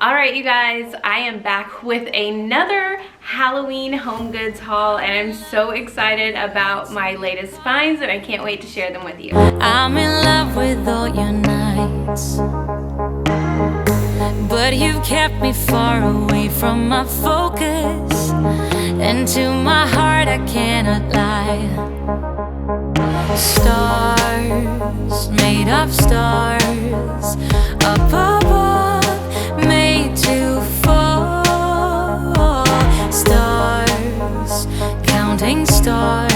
Alright you guys, I am back with another Halloween HomeGoods haul and I'm so excited about my latest finds and I can't wait to share them with you. I'm in love with all your nights, but you've kept me far away from my focus, and to my heart I cannot lie. Stars, made of stars, up above, made to fall. Stars, counting stars,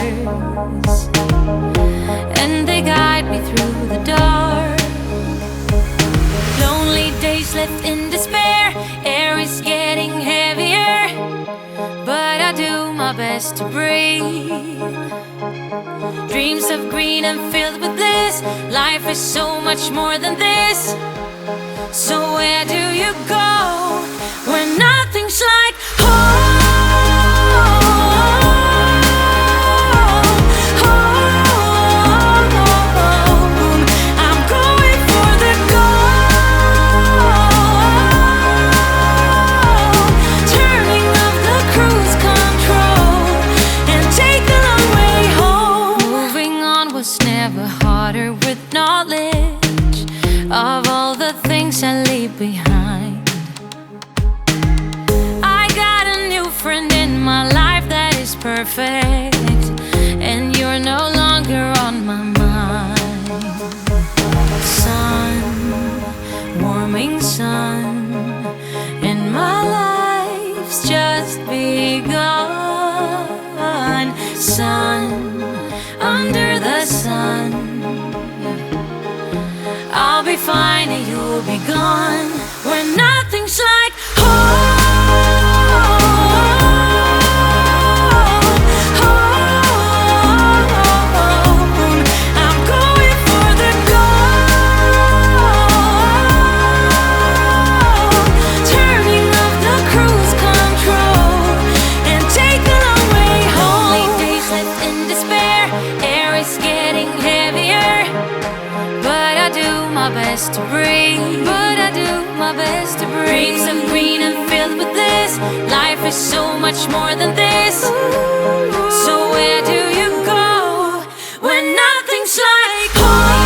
and they guide me through the dark. Lonely days left in despair, air is getting heavier, but I do my best to breathe. Dreams of green and filled with bliss, life is so much more than this. So where do you go when nothing's like home? I'm going for the gold, turning off the cruise control and take the long way home. Moving on was never harder with knowledge of all the things I leave behind. I got a new friend in my life that is perfect, and you're no longer on my mind. Sun, warming sun, and my life's just begun. Sun, under the sun, I'll be fine and you'll be gone when nothing's like home. I'm going for the gold, turning off the cruise control and take the long way home. Only days left in despair, air is getting heavier, but I do my best to breathe. But I do my best to breathe. Dreams of green and filled with bliss, life is so much more than this. So where do you go when nothing's like home?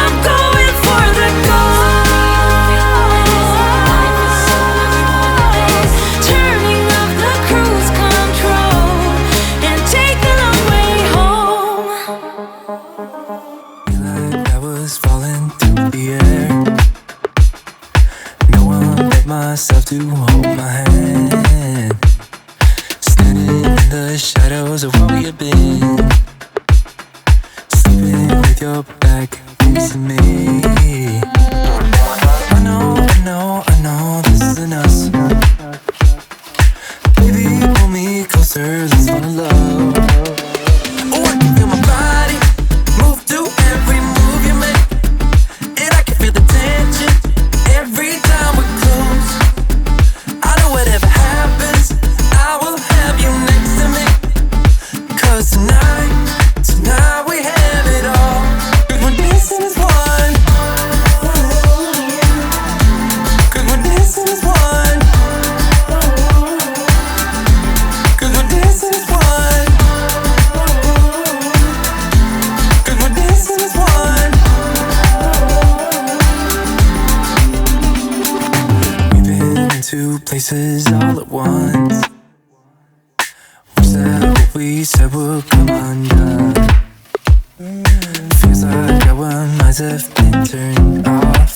I'm going for the gold, turning off the cruise control and take the long way home. Like I was falling through the air. No one but myself to hold my hand. Standing in the shadows of what we have been. Sleeping with your back facing me. I know this isn't us. Baby, pull me closer, let's fall in love. Oh, I can feel my body move to every move you make, and I can feel the tension every time we're close. I know whatever happens, I will have you next to me. 'Cause tonight we have it all. 'Cause we're dancing as one. 'Cause we're dancing as one. 'Cause we're dancing as one. 'Cause we're dancing as one. We've been into places all at once. Wish that what we said would come undone. Feels like our minds have been turned off.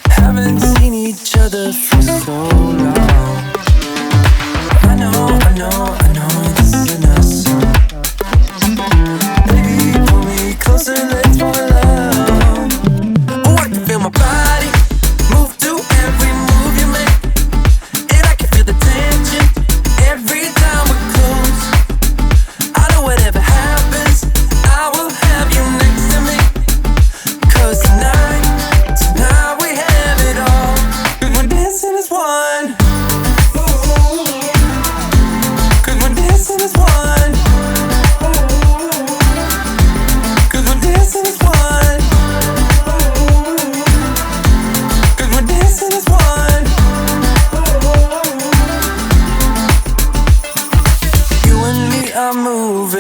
Haven't seen each other for so long. I know this isn't us. Baby, pull me closer, let's fall in love. Oh, I can feel my body move to every move you make, and I can feel the tension every time we're close. I know whatever happens, I will have you next to me.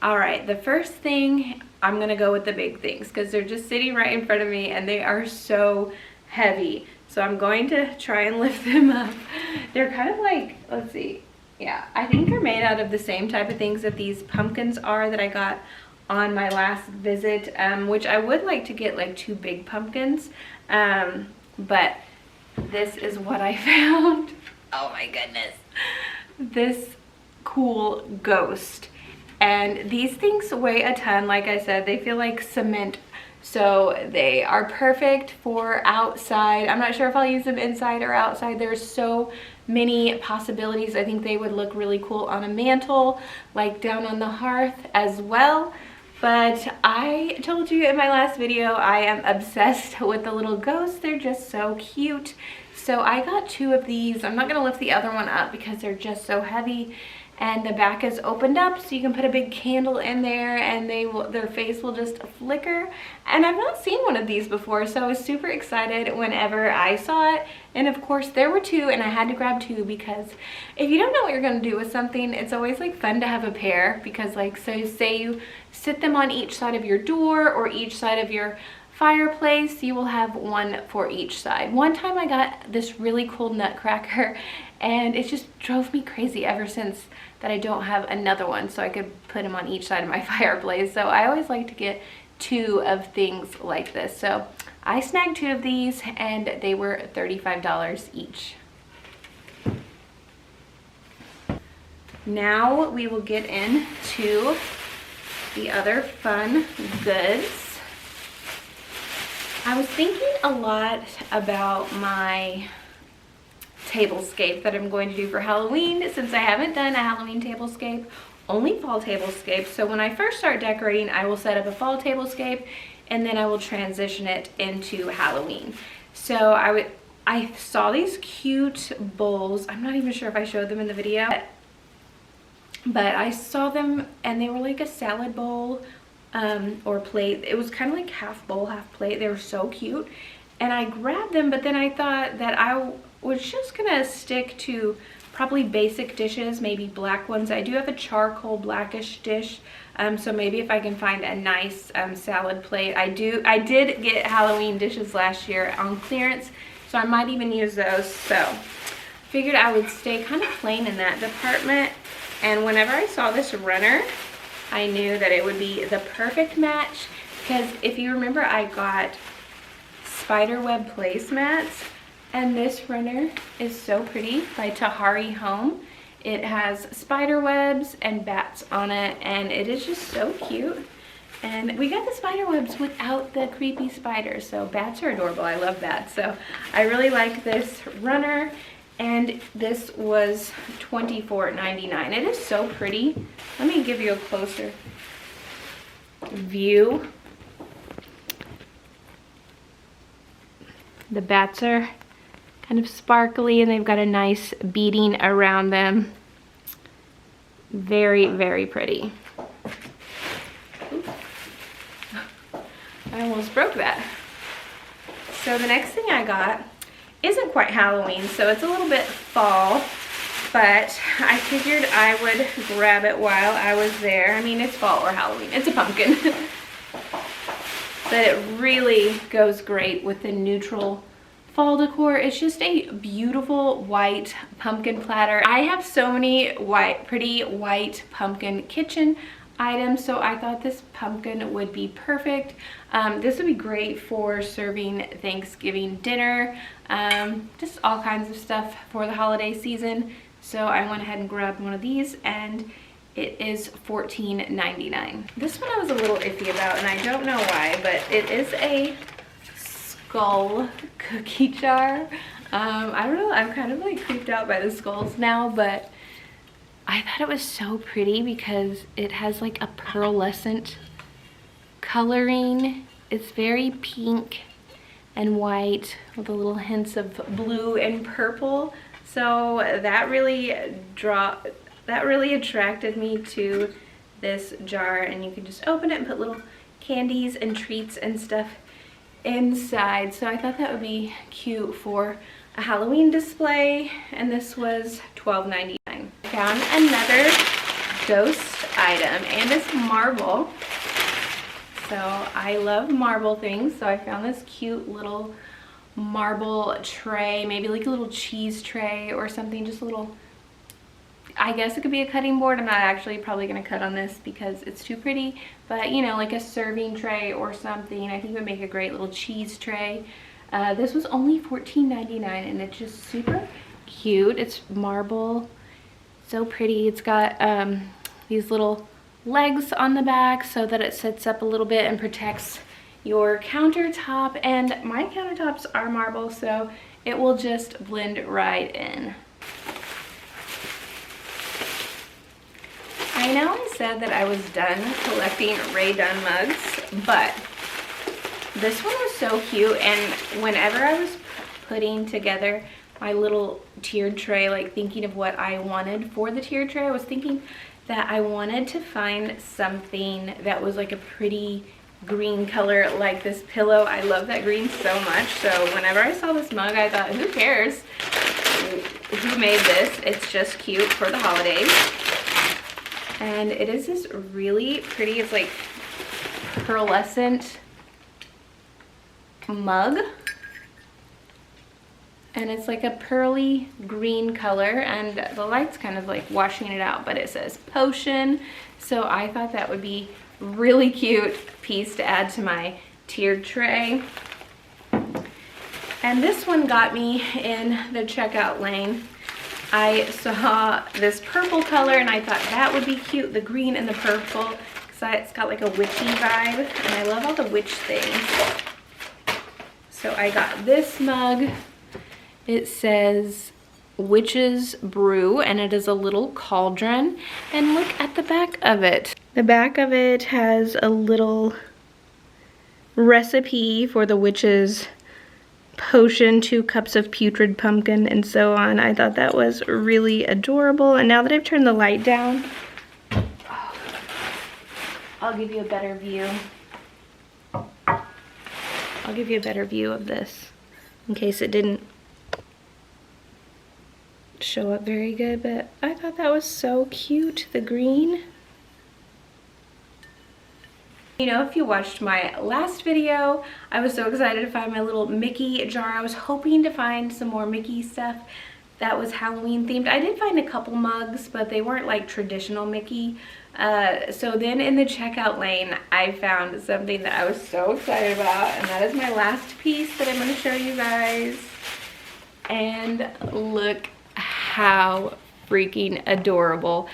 All right, the first thing, I'm gonna go with the big things because they're just sitting right in front of me and they are so heavy. So I'm going to try and lift them up. They're kind of like, let's see. Yeah, I think they're made out of the same type of things that these pumpkins are that I got on my last visit, which I would like to get like 2 big pumpkins, but this is what I found. Oh my goodness. This cool ghost. And these things weigh a ton. Like I said, they feel like cement, so they are perfect for outside. I'm not sure if I'll use them inside or outside. There's so many possibilities. I think they would look really cool on a mantle, like down on the hearth as well. But I told you in my last video, I am obsessed with the little ghosts. They're just so cute. So I got 2 of these. I'm not gonna lift the other one up because they're just so heavy. And the back is opened up so you can put a big candle in there and their face will just flicker. And I've not seen one of these before, so I was super excited whenever I saw it. And of course there were 2 and I had to grab 2 because if you don't know what you're gonna do with something, it's always like fun to have a pair, because like, so say you sit them on each side of your door or each side of your fireplace, you will have one for each side. One time I got this really cool nutcracker and it just drove me crazy ever since that I don't have another one so I could put them on each side of my fireplace. So I always like to get 2 of things like this. So I snagged 2 of these and they were $35 each. Now we will get into the other fun goods. I was thinking a lot about my tablescape that I'm going to do for Halloween, since I haven't done a Halloween tablescape, only fall tablescape. So when I first start decorating, I will set up a fall tablescape and then I will transition it into Halloween. So I saw these cute bowls. I'm not even sure if I showed them in the video, but I saw them and they were like a salad bowl or plate. It was kind of like half bowl, half plate. They were so cute. And I grabbed them, but then I thought that I was just gonna stick to probably basic dishes, maybe black ones. I do have a charcoal blackish dish, so maybe if I can find a nice salad plate. I did get Halloween dishes last year on clearance, so I might even use those. So figured I would stay kind of plain in that department. And whenever I saw this runner, I knew that it would be the perfect match, because if you remember, I got spider web placemats, and this runner is so pretty by Tahari Home. It has spider webs and bats on it, and it is just so cute. And we got the spider webs without the creepy spiders, so bats are adorable. I love bats, so I really like this runner. And this was $24.99. It is so pretty. Let me give you a closer view. The bats are kind of sparkly and they've got a nice beading around them. Very, very pretty. I almost broke that. So the next thing I got isn't quite Halloween, so it's a little bit fall, but I figured I would grab it while I was there. I mean, it's fall or Halloween. It's a pumpkin. But it really goes great with the neutral fall decor. It's just a beautiful white pumpkin platter. I have so many pretty white pumpkin kitchen items, so I thought this pumpkin would be perfect. This would be great for serving Thanksgiving dinner, just all kinds of stuff for the holiday season. So I went ahead and grabbed one of these, and it is $14.99. This one I was a little iffy about, and I don't know why, but it is a skull cookie jar. I don't know, I'm kind of like creeped out by the skulls now, but I thought it was so pretty because it has like a pearlescent coloring. It's very pink and white with a little hints of blue and purple. So that really attracted me to this jar, and you can just open it and put little candies and treats and stuff inside. So I thought that would be cute for a Halloween display, and this was $12.99. I found another ghost item, and it's marble. So I love marble things, so I found this cute little marble tray, maybe like a little cheese tray or something, just a little, I guess it could be a cutting board. I'm not actually probably going to cut on this because it's too pretty, but you know, like a serving tray or something. I think it would make a great little cheese tray. This was only $14.99 and it's just super cute. It's marble, so pretty. It's got these little legs on the back so that it sits up a little bit and protects your countertop, and my countertops are marble, so it will just blend right in. I know I said that I was done collecting Rae Dunn mugs, but this one was so cute, and whenever I was putting together my little tiered tray, like thinking of what I wanted for the tiered tray, I was thinking that I wanted to find something that was like a pretty green color, like this pillow. I love that green so much, so whenever I saw this mug, I thought, who cares who made this? It's just cute for the holidays. And it is this really pretty, it's like pearlescent mug, and it's like a pearly green color, and the light's kind of like washing it out, but it says potion, so I thought that would be really cute piece to add to my tiered tray. And this one got me in the checkout lane. I saw this purple color and I thought that would be cute, the green and the purple, because it's got like a witchy vibe, and I love all the witch things. So I got this mug. It says Witch's Brew, and it is a little cauldron, and look at the back of it. The back of it has a little recipe for the witch's potion, 2 cups of putrid pumpkin, and so on. I thought that was really adorable, and now that I've turned the light down, I'll give you a better view. I'll give you a better view of this in case it didn't show up very good, but I thought that was so cute, the green. You know, if you watched my last video, I was so excited to find my little Mickey jar. I was hoping to find some more Mickey stuff that was Halloween themed. I did find a couple mugs, but they weren't like traditional Mickey. So then in the checkout lane, I found something that I was so excited about, and that is my last piece that I'm going to show you guys. And look how freaking adorable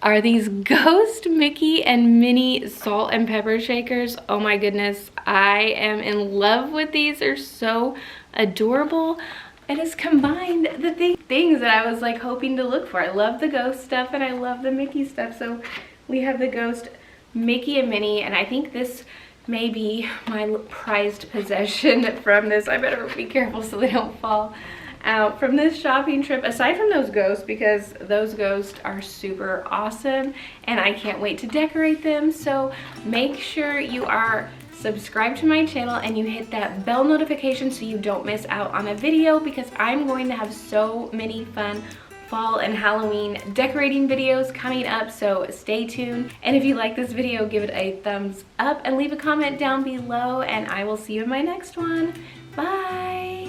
are these ghost Mickey and Minnie salt and pepper shakers. Oh my goodness, I am in love with these. They're so adorable. It has combined the things that I was like hoping to look for. I love the ghost stuff and I love the Mickey stuff. So we have the ghost Mickey and Minnie, and I think this may be my prized possession from this. I better be careful so they don't fall out from this shopping trip, aside from those ghosts, because those ghosts are super awesome and I can't wait to decorate them. So make sure you are subscribed to my channel and you hit that bell notification so you don't miss out on a video, because I'm going to have so many fun fall and Halloween decorating videos coming up, so stay tuned. And if you like this video, give it a thumbs up and leave a comment down below, and I will see you in my next one. Bye.